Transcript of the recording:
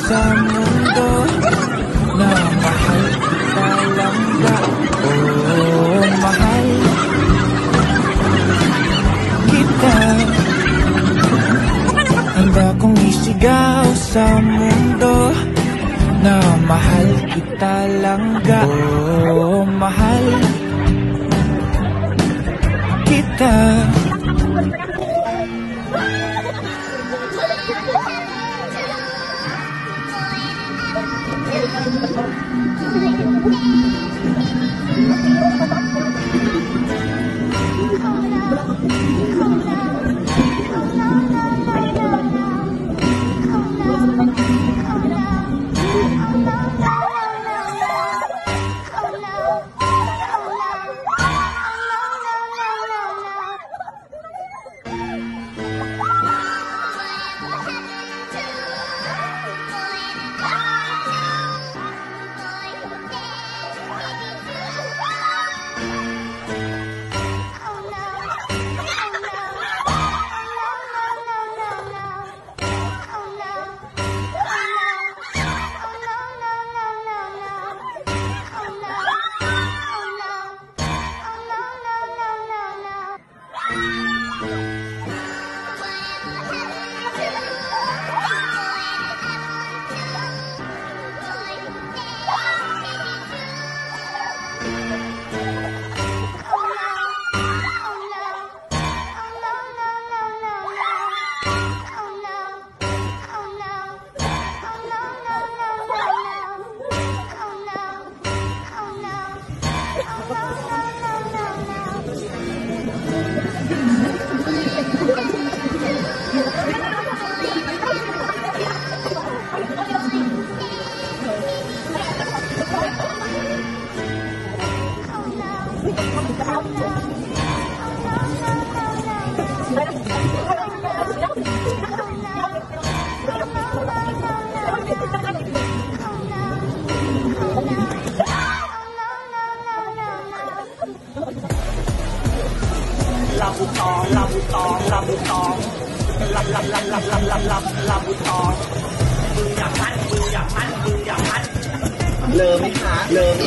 Sa mundo na mahal kita langga. Oh, mahal kita. Handa kong isigaw sa mundo na mahal kita langga. Oh, mahal kita.เลอไหมคะเลอไหม